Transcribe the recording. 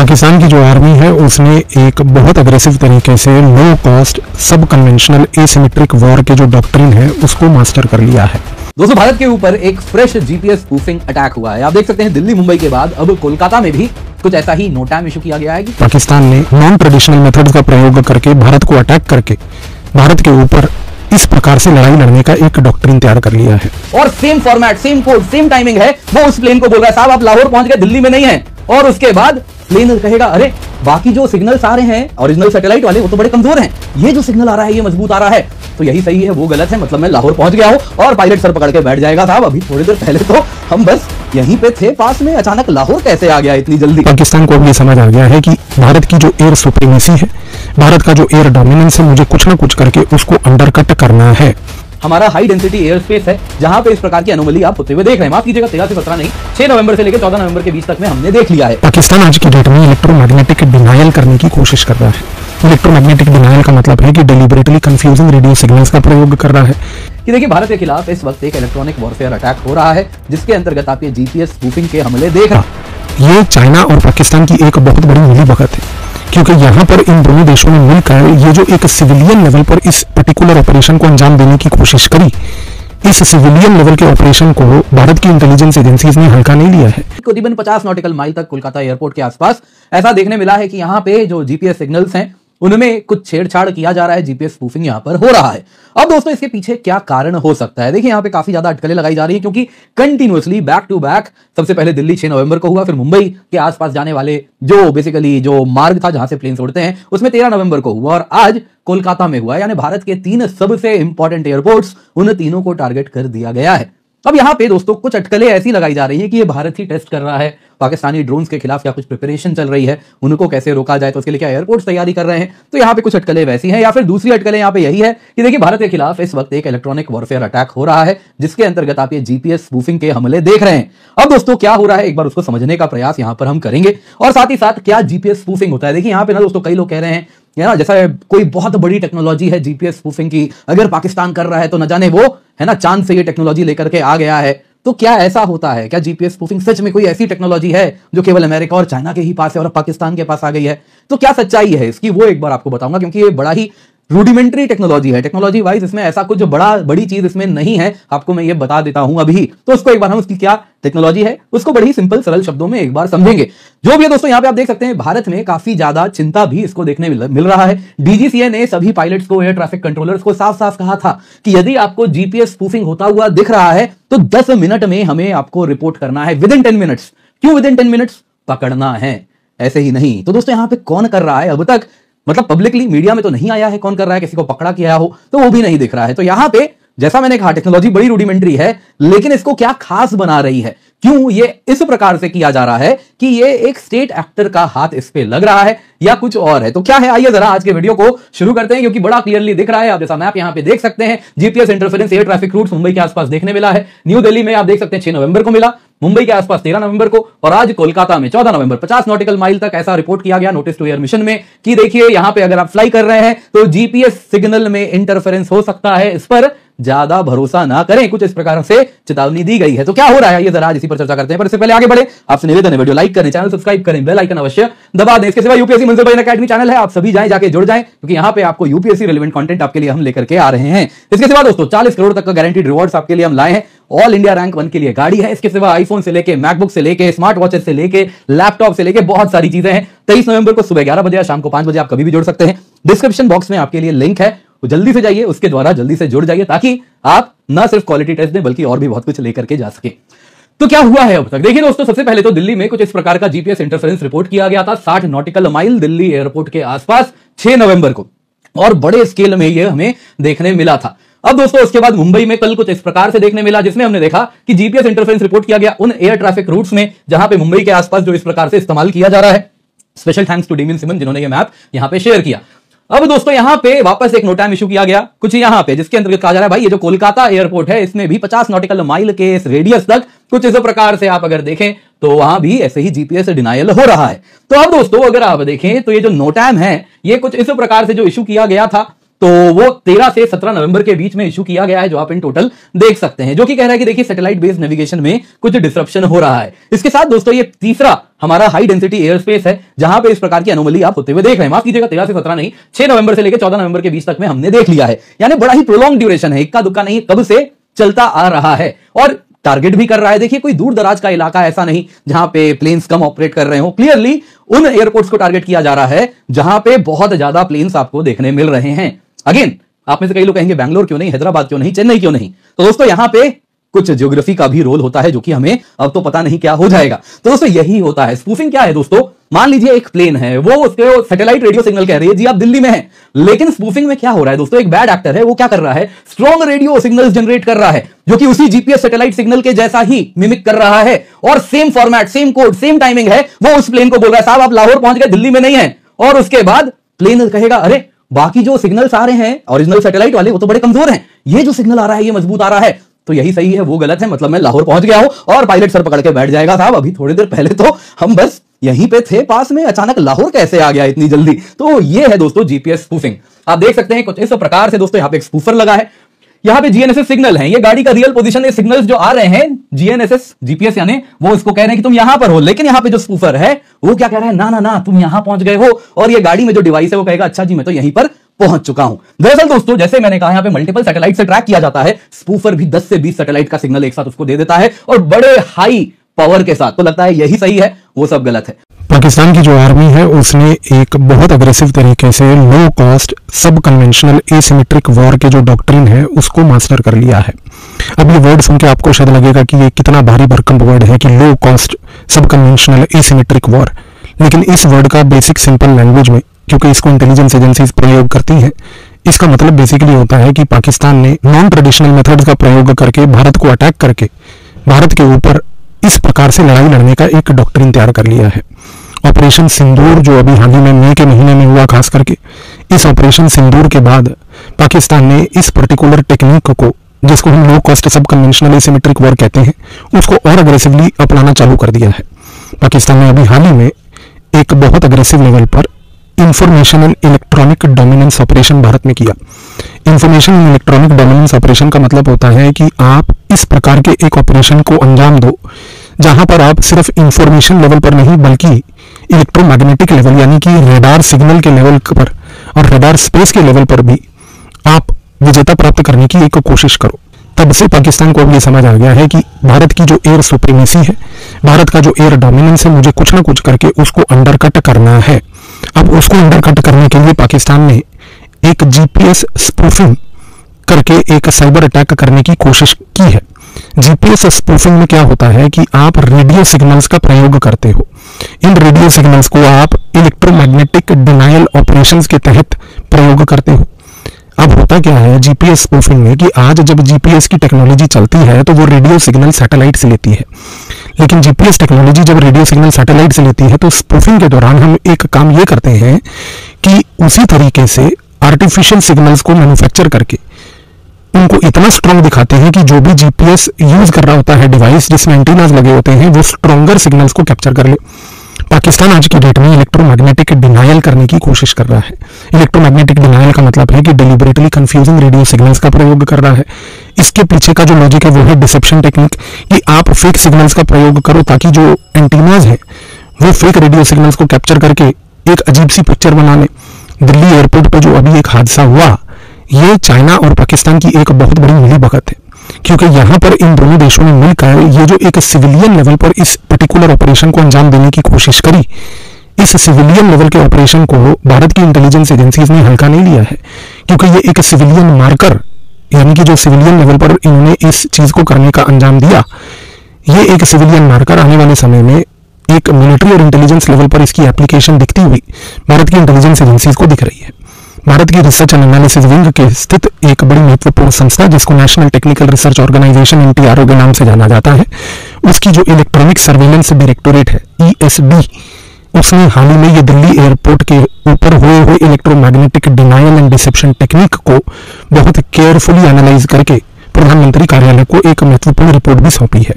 पाकिस्तान की जो आर्मी है उसने एक बहुत अग्रेसिव तरीके से लो कॉस्ट सब कन्वेंशनल एसिमेट्रिक वॉर के जो डॉक्ट्रिन है उसको मास्टर कर लिया है। दोस्तों, भारत के ऊपर एक फ्रेश जीपीएस स्पूफिंग अटैक हुआ है। आप देख सकते हैं दिल्ली मुंबई के बाद अब कोलकाता में भी कुछ ऐसा ही नो टाइम इशू किया गया है कि पाकिस्तान ने नॉन ट्रेडिशनल मेथड्स का प्रयोग करके भारत को अटैक करके भारत के ऊपर इस प्रकार से लड़ाई लड़ने का एक डॉक्ट्रिन तैयार कर लिया है। और same format, same code, same timing है। वो उस प्लेन को बोल रहा है साहब आप लाहौर पहुंच गए, दिल्ली में नहीं है। और उसके बाद प्लेन कहेगा अरे बाकी जो सिग्नल्स आ रहे हैं ओरिजिनल सैटेलाइट वाले वो तो बड़े कमजोर हैं, ये जो सिग्नल आ रहा है ये मजबूत आ रहा है, तो यही सही है वो गलत है, मतलब मैं लाहौर पहुंच गया हूं। और पायलट सर पकड़ के बैठ जाएगा साहब अभी थोड़ी देर पहले तो हम बस यहीं पे थे पास में, अचानक लाहौर कैसे आ गया इतनी जल्दी। पाकिस्तान को अब ये समझ आ गया है कि भारत की जो एयर सुप्रीमेसी है, भारत का जो एयर डोमिनेंस है, मुझे कुछ ना कुछ करके उसको अंडरकट करना है। हमारा हाई डेंसिटी एयर स्पेस है जहां पे इस प्रकार की एनोमली आप होते हुए देख रहे हैं। माफ कीजिएगा 13 से 17 नहीं, 6 नवंबर से लेकर 14 नवंबर के बीच तक में हमने देख लिया है। पाकिस्तान आज की डेट में इलेक्ट्रोमैग्नेटिक डिनायल करने की कोशिश कर रहा है। इलेक्ट्रोमैग्नेटिक डिनायल का मतलब है कि डेलिबरेटली कंफ्यूजिंग रेडियो सिग्नल्स का प्रयोग कर रहा है। कि देखिए भारत के खिलाफ इस वक्त एक इलेक्ट्रॉनिक वॉरफेयर अटैक हो रहा है जिसके अंतर्गत आप ये जीपीएस स्पूफिंग के हमले देख रहे हैं। ये चाइना और पाकिस्तान की एक बहुत बड़ी मिलीभगत है, क्योंकि यहाँ पर इन दोनों देशों ने मिलकर ये जो एक सिविलियन लेवल पर इस पर्टिकुलर ऑपरेशन को अंजाम देने की कोशिश करी, इस सिविलियन लेवल के ऑपरेशन को भारत की इंटेलिजेंस एजेंसीज ने हल्का नहीं लिया है। करीबन 50 नॉटिकल माइल तक कोलकाता एयरपोर्ट के आसपास ऐसा देखने मिला है कि यहाँ पे जो जीपीएस सिग्नल्स हैं उनमें कुछ छेड़छाड़ किया जा रहा है, जीपीएस स्पूफिंग यहां पर हो रहा है। अब दोस्तों इसके पीछे क्या कारण हो सकता है? देखिए यहां पे काफी ज्यादा अटकलें लगाई जा रही है क्योंकि कंटिन्यूअसली बैक टू बैक सबसे पहले दिल्ली 6 नवंबर को हुआ, फिर मुंबई के आसपास जाने वाले जो बेसिकली जो मार्ग था जहां से प्लेन उड़ते हैं उसमें 13 नवंबर को हुआ और आज कोलकाता में हुआ। यानी भारत के 3 सबसे इंपॉर्टेंट एयरपोर्ट्स, उन तीनों को टारगेट कर दिया गया है। अब यहां पे दोस्तों कुछ अटकलें ऐसी लगाई जा रही है कि ये भारत ही टेस्ट कर रहा है पाकिस्तानी ड्रोन्स के खिलाफ, क्या कुछ प्रिपरेशन चल रही है, उनको कैसे रोका जाए, तो उसके लिए क्या एयरपोर्ट्स तैयारी कर रहे हैं। तो यहाँ पे कुछ अटकलें वैसी हैं, या फिर दूसरी अटकलें यहाँ पे यही है कि देखिए भारत के खिलाफ इस वक्त एक इलेक्ट्रॉनिक वॉरफेयर अटैक हो रहा है जिसके अंतर्गत आप ये जीपीएस स्पूफिंग के हमले देख रहे हैं। अब दोस्तों क्या हो रहा है एक बार उसको समझने का प्रयास यहाँ पर हम करेंगे और साथ ही साथ क्या जीपीएस स्पूफिंग होता है। देखिए यहाँ पे ना दोस्तों कई लोग कह रहे हैं ना जैसा कोई बहुत बड़ी टेक्नोलॉजी है जीपीएस स्पूफिंग की, अगर पाकिस्तान कर रहा है तो न जाने वो है ना चांद से ये टेक्नोलॉजी लेकर के आ गया है। तो क्या ऐसा होता है? क्या जीपीएस स्पूफिंग सच में कोई ऐसी टेक्नोलॉजी है जो केवल अमेरिका और चाइना के ही पास है और पाकिस्तान के पास आ गई है? तो क्या सच्चाई है इसकी वो एक बार आपको बताऊंगा, क्योंकि ये बड़ा ही रूडिमेंट्री टेक्नोलॉजी है। टेक्नोलॉजी वाइज इसमें ऐसा कुछ बड़ी चीज इसमें नहीं है, आपको मैं ये बता देता हूं अभी। तो उसको एक बार हम उसकी क्या टेक्नोलॉजी है उसको बड़ी सिंपल सरल शब्दों में एक बार समझेंगे। जो भी है दोस्तों यहाँ पे आप देख सकते हैं भारत में काफी ज्यादा चिंता भी इसको देखने मिल रहा है। डीजीसीए ने सभी पायलट्स को, एयर ट्रैफिक कंट्रोलर्स को साफ साफ कहा था कि यदि आपको जीपीएस स्पूफिंग होता हुआ दिख रहा है तो 10 मिनट में हमें आपको रिपोर्ट करना है, विद इन 10 मिनट्स। क्यों विद इन 10 मिनट्स? पकड़ना है, ऐसे ही नहीं। तो दोस्तों यहाँ पे कौन कर रहा है अब तक, मतलब पब्लिकली मीडिया में तो नहीं आया है कौन कर रहा है, किसी को पकड़ा किया हो तो वो भी नहीं दिख रहा है। तो यहां पे जैसा मैंने कहा टेक्नोलॉजी बड़ी रूडिमेंट्री है, लेकिन इसको क्या खास बना रही है, क्यों ये इस प्रकार से किया जा रहा है कि ये एक स्टेट एक्टर का हाथ इस पे लग रहा है या कुछ और है? तो क्या है, आइए जरा आज के वीडियो को शुरू करते हैं, क्योंकि बड़ा क्लियरली दिख रहा है। आप जैसा मैप यहां पे देख सकते हैं, GPS interference air traffic routes Mumbai के आसपास देखने मिला है। न्यू दिल्ली में आप देख सकते हैं 6 नवंबर को मिला, मुंबई के आसपास 13 नवंबर को, और आज कोलकाता में 14 नवंबर 50 नॉटिकल माइल तक ऐसा रिपोर्ट किया गया नोटिस टू एयर मिशन में कि देखिए यहां पे अगर आप फ्लाई कर रहे हैं तो जीपीएस सिग्नल में इंटरफेरेंस हो सकता है, इस पर ज्यादा भरोसा ना करें, कुछ इस प्रकार से चेतावनी दी गई है। तो क्या हो रहा है ये जरा आज इसी पर चर्चा करते हैं। पर इससे पहले आगे बढ़े आपसे निवेदन है वीडियो लाइक करें, चैनल सब्सक्राइब करें, बेल आइकन अवश्य दबा दें। इसके सिवा यूपीएससी मुंसिपल बयान अकेडमी चैनल है, आप सभी जाके जुड़ जाएं, क्योंकि यहां पे आपको यूपीएससी रिलेवेंट कंटेंट आपके लिए हम लेकर के आ रहे हैं। इसके सिवा दोस्तों 40 करोड़ तक का गारंटीड रिवॉर्ड्स आपके लिए हम लाए हैं। ऑल इंडिया रैंक 1 के लिए गाड़ी है, इसके सिवा आईफोन से लेके मैकबुक से लेके स्मार्ट वॉचेस से लेके लैपटॉप से लेके बहुत सारी चीजें हैं। 23 नवंबर को सुबह 11 बजे या शाम को 5 बजे आप कभी भी जुड़ सकते हैं। डिस्क्रिप्शन बॉक्स में आपके लिए लिंक है, तो जल्दी से जाइए, उसके द्वारा जल्दी से जुड़ जाइए ताकि आप ना सिर्फ क्वालिटी टेस्ट दें बल्कि और भी बहुत कुछ लेकर के जा सके। तो क्या हुआ है अब तक? देखिए दोस्तों सबसे पहले तो दिल्ली में कुछ इस प्रकार का जीपीएस इंटरफेरेंस रिपोर्ट किया गया था 60 नॉटिकल माइल दिल्ली एयरपोर्ट के आसपास 6 नवंबर को, और बड़े स्केल में यह हमें देखने मिला था। अब दोस्तों उसके बाद मुंबई में कल कुछ इस प्रकार से देखने मिला जिसमें हमने देखा कि जीपीएस इंटरफेरेंस रिपोर्ट किया गया उन एयर ट्रैफिक रूट्स में जहां पे मुंबई के आसपास जो इस प्रकार से इस्तेमाल किया जा रहा है। स्पेशल थैंक्स टू डेमियन सिमन जिन्होंने ये मैप यहां पे शेयर किया। अब दोस्तों यहां पे वापस एक नो टाइम इशू किया गया कुछ यहां पे, जिसके अंतर्गत कहा जा रहा है भाई ये जो कोलकाता एयरपोर्ट है इसमें भी 50 नॉटिकल माइल के इस रेडियस तक कुछ इस प्रकार से आप अगर देखें तो वहां भी ऐसे ही जीपीएस डिनायल हो रहा है। तो अब दोस्तों अगर आप देखें तो ये जो नो टाइम है ये कुछ इस प्रकार से जो इशू किया गया था तो वो 13 से 17 नवंबर के बीच में इशू किया गया है, जो आप इन टोटल देख सकते हैं, जो कि कह रहा है कि देखिए सैटेलाइट बेस्ड नेविगेशन में कुछ डिसरप्शन हो रहा है। इसके साथ दोस्तों ये तीसरा हमारा हाई डेंसिटी एयर स्पेस है जहां पे इस प्रकार की अनोमली आप होते हुए देख रहे हैं। माफ कीजिएगा, 13 से 17 नहीं, 6 नवंबर से लेकर 14 नवंबर के बीच तक में हमने देख लिया है। यानी बड़ा ही प्रोलॉन्ग ड्यूरेशन है, इक्का दुक्का नहीं, कब से चलता आ रहा है और टारगेट भी कर रहा है। देखिए कोई दूर दराज का इलाका ऐसा नहीं जहां पे प्लेन्स कम ऑपरेट कर रहे हो, क्लियरली उन एयरपोर्ट्स को टारगेट किया जा रहा है जहां पे बहुत ज्यादा प्लेन्स आपको देखने मिल रहे हैं। अगेन आप में से कई लोग कहेंगे बैंगलोर क्यों नहीं, हैदराबाद क्यों नहीं, चेन्नई क्यों नहीं? तो दोस्तों यहां पे कुछ ज्योग्राफी का भी रोल होता है, जो कि हमें अब तो पता नहीं क्या हो जाएगा। तो दोस्तों यही होता है। स्पूफिंग क्या है दोस्तों? मान लीजिए एक प्लेन है, वो उसके सैटेलाइट रेडियो सिग्नल कह रही है जी आप दिल्ली में हैं, लेकिन स्पूफिंग में क्या हो रहा है दोस्तों? एक बैड एक्टर है, वो क्या कर रहा है? स्ट्रॉन्ग रेडियो सिग्नल्स जनरेट कर रहा है, जो कि उसी जीपीएस सैटेलाइट सिग्नल के जैसा ही मिमिक कर रहा है और same format, same code, same timing है। वो उस प्लेन को बोल रहा है साहब आप लाहौर पहुंच गए, दिल्ली में नहीं है। और उसके बाद प्लेन कहेगा अरे बाकी जो सिग्नल्स आ रहे हैं ओरिजिनल सैटेलाइट वाले वो तो बड़े कमजोर हैं, ये जो सिग्नल आ रहा है ये मजबूत आ रहा है, तो यही सही है वो गलत है, मतलब मैं लाहौर पहुंच गया हूं। और पायलट सर पकड़ के बैठ जाएगा साहब अभी थोड़ी देर पहले तो हम बस यहीं पे थे पास में, अचानक लाहौर कैसे आ गया इतनी जल्दी? तो ये है दोस्तों जीपीएस स्पूफिंग। आप देख सकते हैं कुछ इस प्रकार से दोस्तों यहां पे एक स्पूफर लगा है, यहां पे जीएनएसएस सिग्नल है, ये गाड़ी का रियल पोजीशन, ये सिग्नल्स जो आ रहे हैं जीएनएसएस जीपीएस यानी वो इसको कह रहे हैं कि तुम यहां पर हो, लेकिन यहां पे जो स्पूफर है वो क्या कह रहा है? ना ना ना तुम यहां पहुंच गए हो, और ये गाड़ी में जो डिवाइस है वो कहेगा अच्छा जी मैं तो यहीं पर पहुंच चुका हूं। दरअसल दोस्तों जैसे मैंने कहा यहां पे मल्टीपल सैटेलाइट से ट्रैक किया जाता है, स्पूफर भी 10 से 20 सैटेलाइट का सिग्नल एक साथ उसको दे देता है और बड़े हाई पावर के साथ। तो लगता है यही सही है, वो सब गलत है। पाकिस्तान की जो आर्मी है उसने एक बहुत अग्रेसिव तरीके से लो कॉस्ट सब कन्वेंशनल एसिमेट्रिक वॉर के जो डॉक्ट्रिन है उसको मास्टर कर लिया है। अब ये वर्ड सुन के आपको शायद लगेगा कि ये कितना भारी भरकम वर्ड है कि लो कॉस्ट सब कन्वेंशनल एसिमेट्रिक वॉर, लेकिन इस वर्ड का बेसिक सिंपल लैंग्वेज में, क्योंकि इसको इंटेलिजेंस एजेंसीज प्रयोग करती हैं, इसका मतलब बेसिकली होता है कि पाकिस्तान ने नॉन ट्रेडिशनल मेथड्स का प्रयोग करके भारत को अटैक करके भारत के ऊपर इस प्रकार से लड़ाई लड़ने का एक डॉक्ट्रिन तैयार कर लिया है। ऑपरेशन सिंदूर जो अभी हाल ही में मई के महीने में हुआ, खास करके इस ऑपरेशन सिंदूर के बाद पाकिस्तान ने इस पर्टिकुलर टेक्निक को, जिसको हम लो कॉस्ट सब कन्वेंशनल एसिमेट्रिक वॉर कहते हैं, उसको और अग्रेसिवली अपनाना चालू कर दिया है। पाकिस्तान ने अभी हाल ही में एक बहुत अग्रेसिव लेवल पर information and electronic dominance operation Bharat में किया। Information and electronic dominance operation का मतलब होता है कि आप इस प्रकार के एक ऑपरेशन को अंजाम दो जहां पर आप सिर्फ इंफॉर्मेशन लेवल पर नहीं बल्कि इलेक्ट्रोमैग्नेटिक लेवल यानी कि रडार सिग्नल के लेवल पर और रडार स्पेस के लेवल पर भी आप विजेता प्राप्त करने की एक कोशिश करो। तब से पाकिस्तान को अब ये समझ आ गया है कि भारत की जो एयर सुप्रीमेसी है, भारत का जो एयर डोमिनेंस है, मुझे कुछ ना कुछ करके उसको अंडरकट करना है। अब उसको अंडरकट करने के लिए पाकिस्तान ने एक जीपीएस स्पूफिंग करके एक साइबर अटैक करने की कोशिश की है। जीपीएस स्पूफिंग में क्या होता है कि आप रेडियो सिग्नल्स का प्रयोग करते हो। इन रेडियो सिग्नल्स को आप इलेक्ट्रोमैग्नेटिक डिनायल ऑपरेशंस के तहत प्रयोग करते हो। अब होता क्या है जीपीएस स्पूफिंग में कि आज जब जीपीएस की टेक्नोलॉजी चलती है तो वो रेडियो सिग्नल सैटेलाइट से लेती है, लेकिन जीपीएस टेक्नोलॉजी जब रेडियो सिग्नल सैटेलाइट से लेती है तो स्पूफिंग के दौरान हम एक काम ये करते हैं कि उसी तरीके से आर्टिफिशियल सिग्नल्स को मैन्युफैक्चर करके उनको इतना स्ट्रॉन्ग दिखाते हैं कि जो भी जीपीएस यूज कर रहा होता है डिवाइस जिसमें एंटीनास लगे होते हैं वो स्ट्रॉन्गर सिग्नल्स को कैप्चर कर ले। पाकिस्तान आज की डेट में इलेक्ट्रोमैग्नेटिक डिनायल करने की कोशिश कर रहा है। इलेक्ट्रोमैग्नेटिक डिनायल का मतलब है कि डेलिबरेटली कंफ्यूजिंग रेडियो सिग्नल्स का प्रयोग कर रहा है। इसके पीछे का जो लॉजिक है वो है डिसेप्शन टेक्निक, कि आप फेक सिग्नल्स का प्रयोग करो ताकि जो एंटीनास है वो फेक रेडियो सिग्नल्स को कैप्चर करके एक अजीब सी पिक्चर बना ले। दिल्ली एयरपोर्ट पर जो अभी एक हादसा हुआ, ये चाइना और पाकिस्तान की एक बहुत बड़ी मिलीभगत है, क्योंकि यहाँ पर इन दोनों देशों ने मिलकर ये जो एक सिविलियन लेवल पर इस पर्टिकुलर ऑपरेशन को अंजाम देने की कोशिश करी, इस सिविलियन लेवल के ऑपरेशन को भारत की इंटेलिजेंस एजेंसीज ने हल्का नहीं लिया है, क्योंकि ये एक सिविलियन मार्कर यानी कि जो सिविलियन लेवल पर इन्होंने इस चीज को करने का अंजाम दिया, ये एक सिविलियन मार्कर आने वाले समय में एक मिलिट्री और इंटेलिजेंस लेवल पर इसकी एप्लीकेशन दिखती हुई भारत की इंटेलिजेंस एजेंसीज को दिख रही है। भारत की रिसर्च एंड एनालिसिस विंग के स्थित एक बड़ी महत्वपूर्ण संस्था जिसको national technical research organisation NTRO के नाम से जाना जाता है, उसकी जो इलेक्ट्रॉनिक सर्वेलेंस डायरेक्टोरेट है ESD, उसने हाल ही में ये दिल्ली एयरपोर्ट के ऊपर हुए electromagnetic denial and deception technique को बहुत केयरफुली एनालाइज करके प्रधानमंत्री कार्यालय को एक महत्वपूर्ण रिपोर्ट भी सौंपी है।